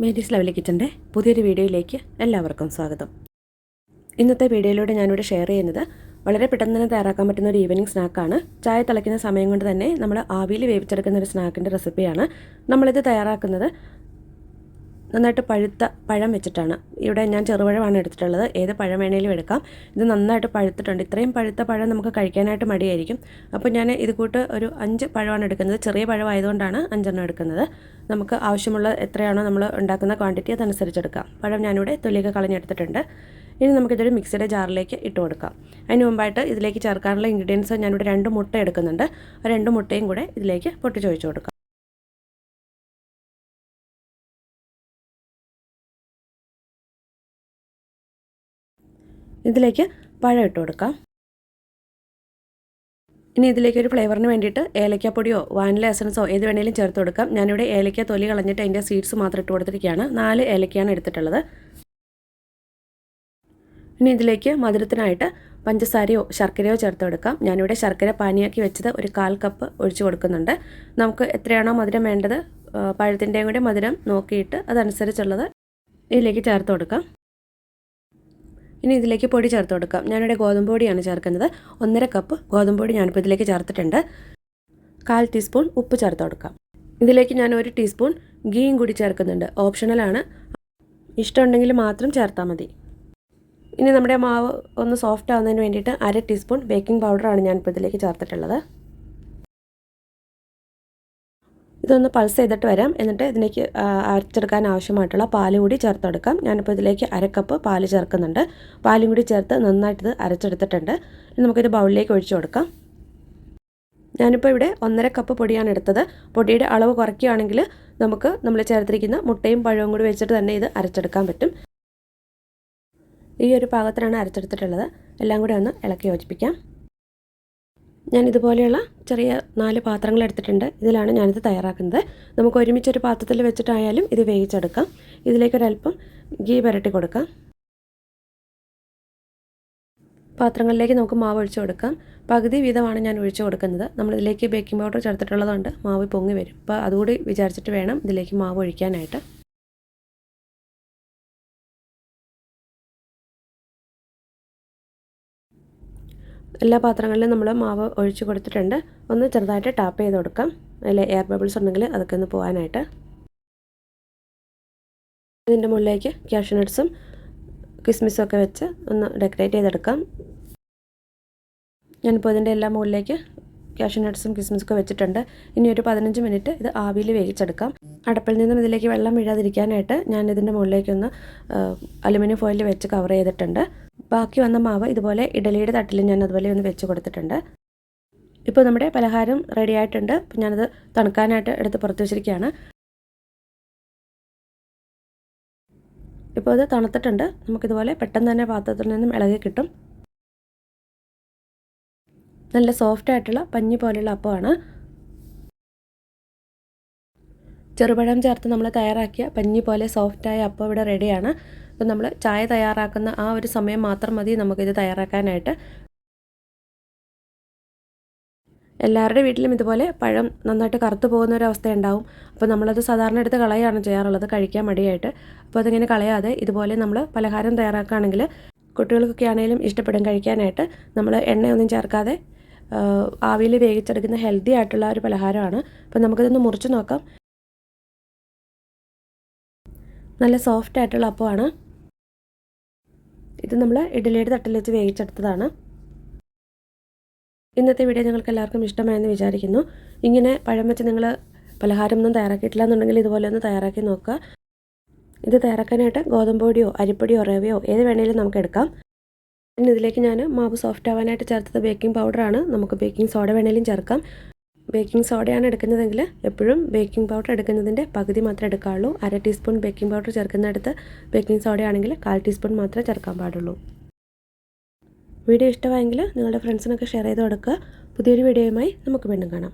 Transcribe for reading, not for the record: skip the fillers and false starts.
Mary's lovely കിച്ചൻ്റെ പുതിയൊരു വീഡിയോയിലേക്ക് എല്ലാവർക്കും സ്വാഗതം. ഇന്നത്തെ വീഡിയോയിലൂടെ ഞാനിവിടെ ഷെയർ ചെയ്യുന്നത് വളരെ പെട്ടെന്ന് തന്നെ തയ്യാറാക്കാൻ പറ്റുന്ന ഒരു ഈവനിങ് സ്നാക്കാണ്. ചായ തിളയ്ക്കുന്ന സമയം കൊണ്ട് തന്നെ നമ്മൾ ആവിയിൽ വേവിച്ചെടുക്കുന്ന ഒരു സ്നാക്കിൻ്റെ റെസിപ്പിയാണ്. നമ്മളിത് തയ്യാറാക്കുന്നത് നന്നായിട്ട് പഴുത്ത പഴം വെച്ചിട്ടാണ്. ഇവിടെ ഞാൻ ചെറുപഴമാണ് എടുത്തിട്ടുള്ളത്. ഏത് പഴം വേണേലും എടുക്കാം. ഇത് നന്നായിട്ട് പഴുത്തിട്ടുണ്ട്. ഇത്രയും പഴുത്ത പഴം നമുക്ക് കഴിക്കാനായിട്ട് മടിയായിരിക്കും. അപ്പോൾ ഞാൻ ഇത് കൂട്ട് ഒരു 5 പഴമാണ് എടുക്കുന്നത്. ചെറിയ പഴമായതുകൊണ്ടാണ് 5 എടുക്കുന്നത്. നമുക്ക് ആവശ്യമുള്ള എത്രയാണോ നമ്മൾ ഉണ്ടാക്കുന്ന ക്വാണ്ടിറ്റി അതനുസരിച്ചെടുക്കാം. പഴം ഞാനിവിടെ തൊലിയൊക്കെ കളഞ്ഞെടുത്തിട്ടുണ്ട്. ഇനി നമുക്കിതൊരു മിക്സിയുടെ ജാറിലേക്ക് ഇട്ട് കൊടുക്കാം. അതിന് മുമ്പായിട്ട് ഇതിലേക്ക് ചേർക്കാനുള്ള ഇൻഗ്രീഡിയൻസ് ഞാനിവിടെ 2 മുട്ട എടുക്കുന്നുണ്ട്. ആ 2 മുട്ടയും കൂടെ ഇതിലേക്ക് പൊട്ടിച്ചൊഴിച്ച് കൊടുക്കാം. ഇതിലേക്ക് പഴം ഇട്ട് കൊടുക്കാം. ഇനി ഇതിലേക്ക് ഒരു ഫ്ലേവറിന് വേണ്ടിയിട്ട് ഏലക്കാപ്പൊടിയോ വാനില എസൻസോ ഏത് വേണേലും ചേർത്ത് കൊടുക്കാം. ഞാനിവിടെ ഏലക്ക തൊലി കളഞ്ഞിട്ട് അതിൻ്റെ സീഡ്സ് മാത്രം ഇട്ട് കൊടുത്തിരിക്കുകയാണ്. 4 ഏലക്കയാണ് എടുത്തിട്ടുള്ളത്. ഇനി ഇതിലേക്ക് മധുരത്തിനായിട്ട് പഞ്ചസാരയോ ശർക്കരയോ ചേർത്ത് കൊടുക്കാം. ഞാനിവിടെ ശർക്കര പാനിയാക്കി വെച്ചത് ഒരു 1/4 കപ്പ് ഒഴിച്ച് കൊടുക്കുന്നുണ്ട്. നമുക്ക് എത്രയാണോ മധുരം വേണ്ടത് പഴത്തിൻ്റെയും കൂടെ മധുരം നോക്കിയിട്ട് അതനുസരിച്ചുള്ളത് ഇതിലേക്ക് ചേർത്ത് കൊടുക്കാം. ഇനി ഇതിലേക്ക് പൊടി ചേർത്ത് കൊടുക്കാം. ഞാനിവിടെ ഗോതമ്പ് പൊടിയാണ് ചേർക്കുന്നത്. 1.5 കപ്പ് ഗോതമ്പ് പൊടി ഞാനിപ്പോൾ ഇതിലേക്ക് ചേർത്തിട്ടുണ്ട്. 1/4 ടീസ്പൂൺ ഉപ്പ് ചേർത്ത് കൊടുക്കാം. ഇതിലേക്ക് ഞാൻ 1 ടീസ്പൂൺ ഗീയും കൂടി ചേർക്കുന്നുണ്ട്. ഓപ്ഷണലാണ്, ഇഷ്ടമുണ്ടെങ്കിൽ മാത്രം ചേർത്താൽ മതി. ഇനി നമ്മുടെ മാവ് ഒന്ന് സോഫ്റ്റ് ആവുന്നതിന് വേണ്ടിയിട്ട് 1/2 ടീസ്പൂൺ ബേക്കിംഗ് പൗഡറാണ് ഞാനിപ്പോൾ ഇതിലേക്ക് ചേർത്തിട്ടുള്ളത്. ഇതൊന്ന് പൾസ് ചെയ്തിട്ട് വരാം. എന്നിട്ട് ഇതിലേക്ക് അരച്ചെടുക്കാൻ ആവശ്യമായിട്ടുള്ള പാൽ കൂടി ചേർത്ത് കൊടുക്കാം. ഞാനിപ്പോൾ ഇതിലേക്ക് 1/2 കപ്പ് പാൽ ചേർക്കുന്നുണ്ട്. പാലും കൂടി ചേർത്ത് നന്നായിട്ട് ഇത് അരച്ചെടുത്തിട്ടുണ്ട്. നമുക്കിത് ബൗളിലേക്ക് ഒഴിച്ചു കൊടുക്കാം. ഞാനിപ്പോൾ ഇവിടെ 1.5 കപ്പ് പൊടിയാണ് എടുത്തത്. പൊടിയുടെ അളവ് കുറയ്ക്കുകയാണെങ്കിൽ നമുക്ക് നമ്മൾ ചേർത്തിരിക്കുന്ന മുട്ടയും പഴവും കൂടി വെച്ചിട്ട് തന്നെ ഇത് അരച്ചെടുക്കാൻ പറ്റും. ഈ ഒരു പാകത്തിനാണ് അരച്ചെടുത്തിട്ടുള്ളത്. എല്ലാം കൂടി ഒന്ന് ഇളക്കി യോജിപ്പിക്കാം. ഞാൻ ഇതുപോലെയുള്ള ചെറിയ 4 പാത്രങ്ങൾ എടുത്തിട്ടുണ്ട്. ഇതിലാണ് ഞാനിത് തയ്യാറാക്കുന്നത്. നമുക്ക് ഒരുമിച്ചൊരു പാത്രത്തിൽ വെച്ചിട്ടായാലും ഇത് വേവിച്ചെടുക്കാം. ഇതിലേക്കൊരല്പം ഗീ പുരട്ടി കൊടുക്കാം. പാത്രങ്ങളിലേക്ക് നമുക്ക് മാവ് ഒഴിച്ചു കൊടുക്കാം. പകുതി വീതമാണ് ഞാൻ ഒഴിച്ചു കൊടുക്കുന്നത്. നമ്മളിതിലേക്ക് ബേക്കിംഗ് പൗഡർ ചേർത്തിട്ടുള്ളതുകൊണ്ട് മാവ് പൊങ്ങി വരും. അപ്പോൾ അതുകൂടി വിചാരിച്ചിട്ട് വേണം ഇതിലേക്ക് മാവ് ഒഴിക്കാനായിട്ട്. എല്ലാ പാത്രങ്ങളിലും നമ്മൾ മാവ് ഒഴിച്ച് കൊടുത്തിട്ടുണ്ട്. ഒന്ന് ചെറുതായിട്ട് ടാപ്പ് ചെയ്ത് കൊടുക്കാം. അതിൽ എയർ ബബിൾസ് ഉണ്ടെങ്കിൽ അതൊക്കെ ഒന്ന് പോകാനായിട്ട്. ഇതിൻ്റെ മുകളിലേക്ക് കാഷ്യൂ നട്ട്സും കിസ്മിസും ഒക്കെ വെച്ച് ഒന്ന് ഡെക്കറേറ്റ് ചെയ്തെടുക്കാം. ഞാനിപ്പോൾ ഇതിൻ്റെ എല്ലാ മുകളിലേക്ക് കാഷ്യൂ നട്ട്സും കിസ്മിസൊക്കെ വെച്ചിട്ടുണ്ട്. ഇനി ഒരു 15 മിനിറ്റ് ഇത് ആവിയിൽ വേവിച്ചെടുക്കാം. അടപ്പിൽ നിന്നും ഇതിലേക്ക് വെള്ളം വീഴാതിരിക്കാനായിട്ട് ഞാൻ ഇതിൻ്റെ മുകളിലേക്കൊന്ന് അലുമിനിയം ഫോയിൽ വെച്ച് കവർ ചെയ്തിട്ടുണ്ട്. ബാക്കി വന്ന മാവ് ഇതുപോലെ ഇഡലിയുടെ തട്ടിൽ ഞാൻ അതുപോലെ ഒന്ന് വെച്ച് കൊടുത്തിട്ടുണ്ട്. ഇപ്പോൾ നമ്മുടെ പലഹാരം റെഡി ആയിട്ടുണ്ട്. അപ്പോൾ ഞാനത് തണുക്കാനായിട്ട് എടുത്ത് പുറത്ത് വെച്ചിരിക്കുകയാണ്. ഇപ്പോൾ അത് തണുത്തിട്ടുണ്ട്. നമുക്കിതുപോലെ പെട്ടെന്ന് തന്നെ പാത്രത്തിൽ നിന്നും ഇളകി കിട്ടും. നല്ല സോഫ്റ്റ് ആയിട്ടുള്ള പഞ്ഞി പോലെയുള്ള അപ്പമാണ്. ചെറുപഴം ചേർത്ത് നമ്മൾ തയ്യാറാക്കിയ പഞ്ഞി പോലെ സോഫ്റ്റായ അപ്പം ഇവിടെ റെഡിയാണ്. അപ്പോൾ നമ്മൾ ചായ തയ്യാറാക്കുന്ന ആ ഒരു സമയം മാത്രം മതി നമുക്കിത് തയ്യാറാക്കാനായിട്ട്. എല്ലാവരുടെ വീട്ടിലും ഇതുപോലെ പഴം നന്നായിട്ട് കറുത്തു പോകുന്ന ഒരു അവസ്ഥ ഉണ്ടാവും. അപ്പോൾ നമ്മളത് സാധാരണ എടുത്ത് കളയാണ് ചെയ്യാറുള്ളത്, കഴിക്കാൻ മടിയായിട്ട്. അപ്പോൾ അതിങ്ങനെ കളയാതെ ഇതുപോലെ നമ്മൾ പലഹാരം തയ്യാറാക്കുകയാണെങ്കിൽ കുട്ടികൾക്കൊക്കെ ആണെങ്കിലും ഇഷ്ടപ്പെടും കഴിക്കാനായിട്ട്. നമ്മൾ എണ്ണയൊന്നും ചേർക്കാതെ ആവിയിൽ വേവിച്ചെടുക്കുന്ന ഹെൽത്തി ആയിട്ടുള്ള ഒരു പലഹാരമാണ്. അപ്പോൾ നമുക്കിതൊന്ന് മുറിച്ച് നോക്കാം. നല്ല സോഫ്റ്റ് ആയിട്ടുള്ള അപ്പമാണ്. ഇത് നമ്മൾ ഇഡ്ഡലിയുടെ തട്ടിൽ വെച്ച് വേവിച്ചെടുത്തതാണ്. ഇന്നത്തെ വീഡിയോ നിങ്ങൾക്ക് എല്ലാവർക്കും ഇഷ്ടമായെന്ന് വിചാരിക്കുന്നു. ഇങ്ങനെ പഴം വെച്ച് നിങ്ങൾ പലഹാരമൊന്നും തയ്യാറാക്കിയിട്ടില്ല എന്നുണ്ടെങ്കിൽ ഇതുപോലെ ഒന്ന് തയ്യാറാക്കി നോക്കുക. ഇത് തയ്യാറാക്കാനായിട്ട് ഗോതമ്പ് പൊടിയോ അരിപ്പൊടിയോ റവയോ ഏത് വേണമെങ്കിലും നമുക്ക് എടുക്കാം. പിന്നെ ഇതിലേക്ക് ഞാൻ മാവ് സോഫ്റ്റ് ആവാനായിട്ട് ചേർത്തത് ബേക്കിംഗ് പൗഡറാണ്. നമുക്ക് ബേക്കിംഗ് സോഡ വേണമെങ്കിലും ചേർക്കാം. ബേക്കിംഗ് സോഡയാണ് എടുക്കുന്നതെങ്കിൽ എപ്പോഴും ബേക്കിംഗ് പൗഡർ എടുക്കുന്നതിൻ്റെ പകുതി മാത്രമേ എടുക്കാവുള്ളൂ. 1/2 ടീസ്പൂൺ ബേക്കിംഗ് പൗഡർ ചേർക്കുന്നിടത്ത് ബേക്കിംഗ് സോഡയാണെങ്കിൽ 1/4 ടീസ്പൂൺ മാത്രമേ ചേർക്കാൻ പാടുള്ളൂ. വീഡിയോ ഇഷ്ടമായെങ്കിൽ നിങ്ങളുടെ ഫ്രണ്ട്സിനൊക്കെ ഷെയർ ചെയ്ത് കൊടുക്കുക. പുതിയൊരു വീഡിയോയുമായി നമുക്ക് വീണ്ടും കാണാം.